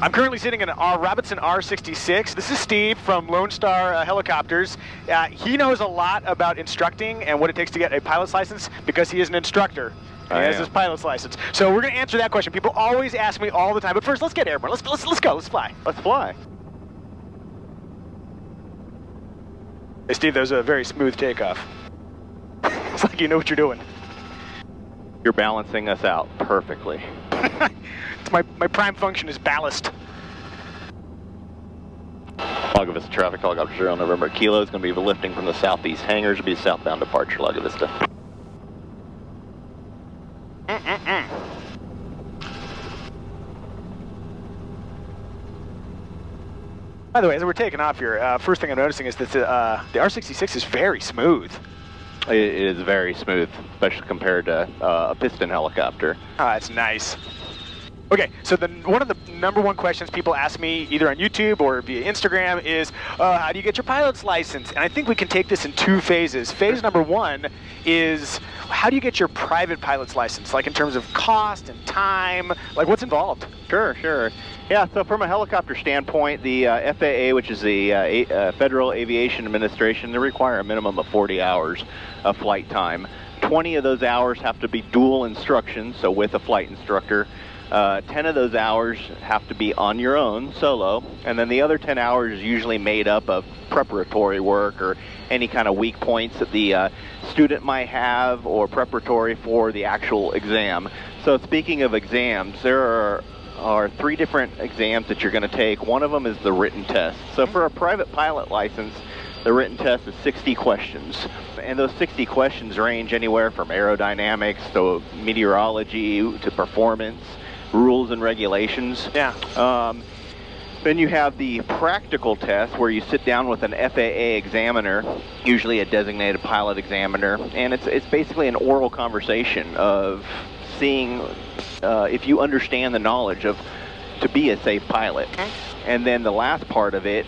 I'm currently sitting in an Robinson R66. This is Steve from Lone Star Helicopters. He knows a lot about instructing and what it takes to get a pilot's license because he is an instructor. He has his pilot's license. So we're going to answer that question. People always ask me all the time. But first, let's get airborne. Let's go. Let's fly. Let's fly. Hey, Steve, that was a very smooth takeoff. It's like you know what you're doing. You're balancing us out perfectly. It's my prime function is ballast. Lago Vista traffic, helicopter 0 November Kilo is going to be lifting from the southeast hangars. It'll be southbound departure, Lago Vista. By the way, as we're taking off here, first thing I'm noticing is that the R66 is very smooth. It is very smooth, especially compared to a piston helicopter. Oh, that's nice. Okay, so one of the number one questions people ask me either on YouTube or via Instagram is, how do you get your pilot's license? And I think we can take this in two phases. Phase number one is, how do you get your private pilot's license? Like in terms of cost and time, like what's involved? Sure. Yeah, so from a helicopter standpoint, the FAA, which is the Federal Aviation Administration, they require a minimum of 40 hours of flight time. 20 of those hours have to be dual instruction, so with a flight instructor. 10 of those hours have to be on your own, solo, and then the other 10 hours is usually made up of preparatory work or any kind of weak points that the student might have or preparatory for the actual exam. So speaking of exams, there are 3 different exams that you're going to take. One of them is the written test. So for a private pilot license, the written test is 60 questions. And those 60 questions range anywhere from aerodynamics to meteorology to performance, rules and regulations. Yeah. Then you have the practical test where you sit down with an FAA examiner, usually a designated pilot examiner, and it's basically an oral conversation of seeing if you understand the knowledge of to be a safe pilot. And then the last part of it,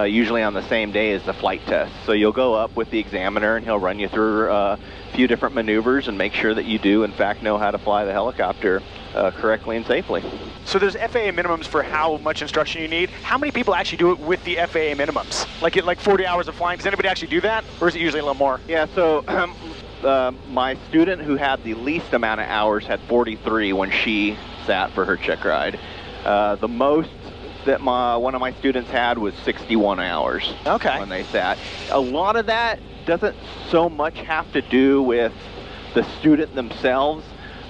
usually on the same day, is the flight test. So you'll go up with the examiner and he'll run you through a few different maneuvers and make sure that you do in fact know how to fly the helicopter correctly and safely. So there's FAA minimums for how much instruction you need. How many people actually do it with the FAA minimums? Like 40 hours of flying, does anybody actually do that? Or is it usually a little more? Yeah, so my student who had the least amount of hours had 43 when she sat for her check ride. The most that one of my students had was 61 hours when they sat. A lot of that doesn't so much have to do with the student themselves,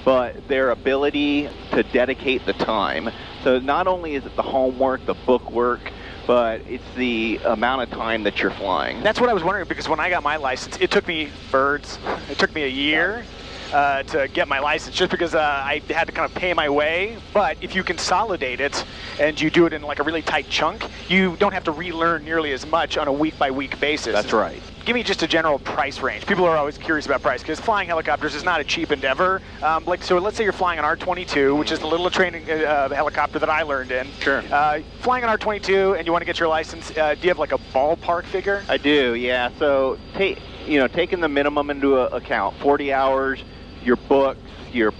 but their ability to dedicate the time. So not only is it the homework, the book work, but it's the amount of time that you're flying. That's what I was wondering, because when I got my license, it took me a year to get my license, just because I had to kind of pay my way. But if you consolidate it and you do it in like a really tight chunk, you don't have to relearn nearly as much on a week-by-week basis. That's right. Give me just a general price range. People are always curious about price, because flying helicopters is not a cheap endeavor. So let's say you're flying an R-22, which is the little training helicopter that I learned in. Sure. Flying an R-22 and you want to get your license, do you have like a ballpark figure? I do, yeah. So taking the minimum into account, 40 hours, your books, your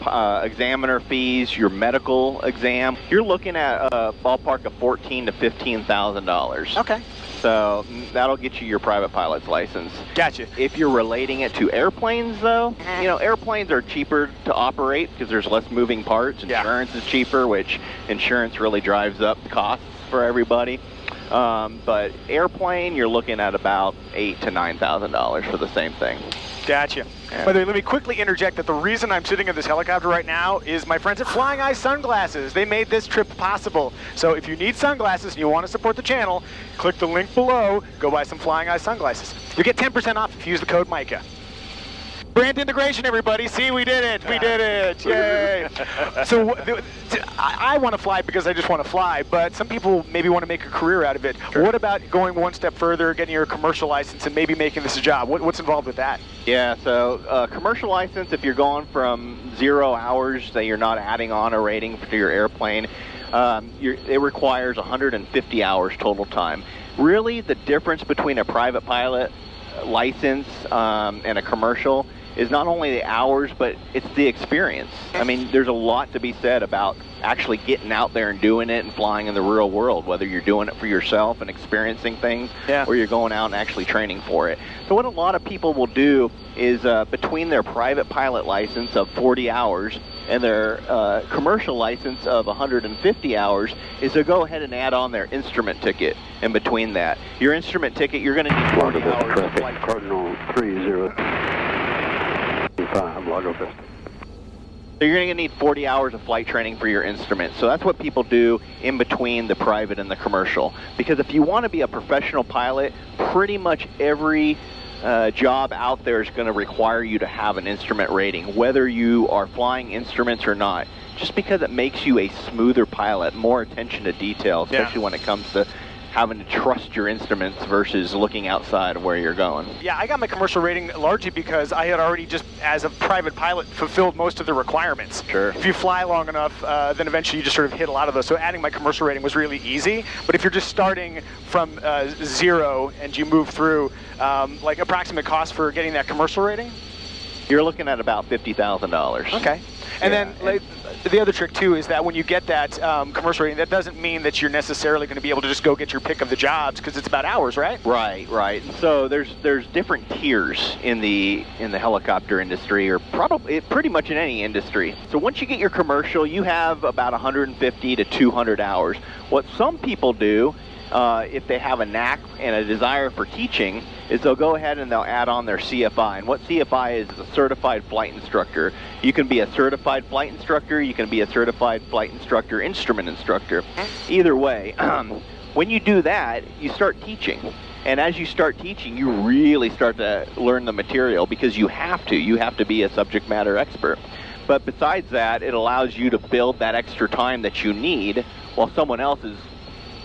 examiner fees, your medical exam, you're looking at a ballpark of $14,000 to $15,000. Okay. So that'll get you your private pilot's license. Gotcha. If you're relating it to airplanes, though, airplanes are cheaper to operate because there's less moving parts. Insurance is cheaper, which insurance really drives up the costs for everybody. But airplane, you're looking at about $8,000 to $9,000 for the same thing. Gotcha. Yeah. By the way, let me quickly interject that the reason I'm sitting in this helicopter right now is my friends at Flying Eye Sunglasses. They made this trip possible. So if you need sunglasses and you want to support the channel, click the link below, go buy some Flying Eye Sunglasses. You'll get 10% off if you use the code Micah. Brand integration, everybody. See, we did it. We did it. Yay. So I want to fly because I just want to fly, but some people maybe want to make a career out of it. Sure. What about going one step further, getting your commercial license and maybe making this a job? What's involved with that? Yeah, so commercial license, if you're going from 0 hours, that you're not adding on a rating to your airplane, it requires 150 hours total time. Really, the difference between a private pilot license and a commercial is not only the hours, but it's the experience. I mean, there's a lot to be said about actually getting out there and doing it and flying in the real world, whether you're doing it for yourself and experiencing things, or you're going out and actually training for it. So what a lot of people will do is between their private pilot license of 40 hours and their commercial license of 150 hours is to go ahead and add on their instrument ticket in between that. Your instrument ticket, you're going to need 40 hours of flight. Cardinal 3025, Lago Vista. So you're going to need 40 hours of flight training for your instrument. So that's what people do in between the private and the commercial. Because if you want to be a professional pilot, pretty much every job out there is going to require you to have an instrument rating, whether you are flying instruments or not, just because it makes you a smoother pilot, more attention to detail, especially when it comes to having to trust your instruments versus looking outside of where you're going. Yeah, I got my commercial rating largely because I had already just, as a private pilot, fulfilled most of the requirements. Sure. If you fly long enough, then eventually you just sort of hit a lot of those. So adding my commercial rating was really easy. But if you're just starting from zero and you move through, like approximate cost for getting that commercial rating? You're looking at about $50,000. Okay. And then like, the other trick too is that when you get that commercial rating, that doesn't mean that you're necessarily going to be able to just go get your pick of the jobs, because it's about hours, right? Right. And so there's different tiers in the helicopter industry, or probably pretty much in any industry. So once you get your commercial, you have about 150 to 200 hours. What some people do, if they have a knack and a desire for teaching, is they'll go ahead and they'll add on their CFI. And what CFI is a certified flight instructor. You can be a certified flight instructor, you can be a certified flight instructor, instrument instructor. Either way, when you do that, you start teaching. And as you start teaching, you really start to learn the material, because you have to be a subject matter expert. But besides that, it allows you to build that extra time that you need while someone else is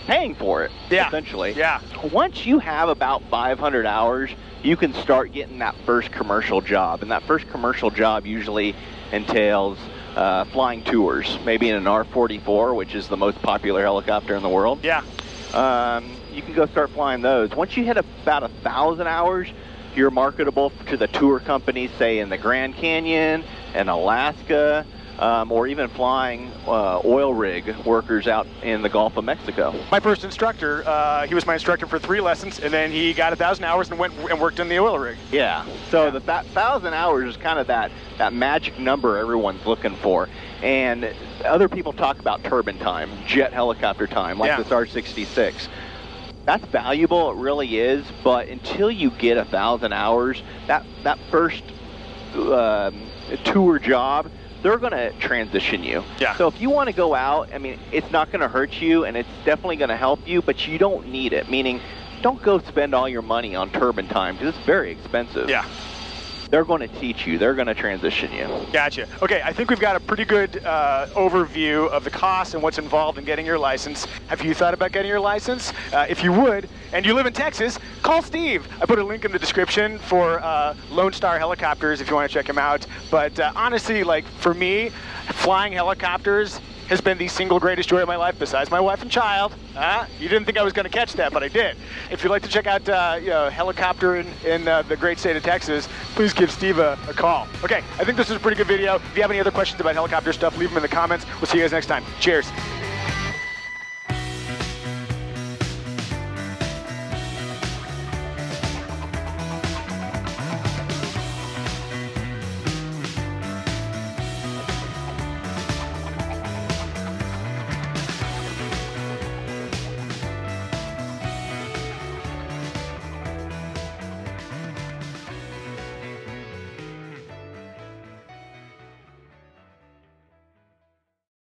paying for it, essentially. Yeah. Once you have about 500 hours, you can start getting that first commercial job. And that first commercial job usually entails flying tours, maybe in an R-44, which is the most popular helicopter in the world. Yeah. You can go start flying those. Once you hit about 1,000 hours, you're marketable to the tour companies, say in the Grand Canyon and Alaska, or even flying oil rig workers out in the Gulf of Mexico. My first instructor, he was my instructor for 3 lessons, and then he got 1,000 hours and went and worked in the oil rig. Yeah, so that 1,000 hours is kind of that magic number everyone's looking for. And other people talk about turbine time, jet helicopter time, like this R-66. That's valuable, it really is, but until you get 1,000 hours, that first tour job, they're going to transition you. Yeah. So if you want to go out, I mean, it's not going to hurt you, and it's definitely going to help you, but you don't need it. Meaning, don't go spend all your money on turbine time, because it's very expensive. Yeah. They're going to teach you. They're going to transition you. Gotcha. Okay, I think we've got a pretty good overview of the cost and what's involved in getting your license. Have you thought about getting your license? If you would, and you live in Texas, call Steve. I put a link in the description for Lone Star Helicopters if you want to check him out. But honestly, like for me, flying helicopters has been the single greatest joy of my life, besides my wife and child. You didn't think I was going to catch that, but I did. If you'd like to check out helicopter in the great state of Texas, please give Steve a call. Okay, I think this is a pretty good video. If you have any other questions about helicopter stuff, leave them in the comments. We'll see you guys next time. Cheers.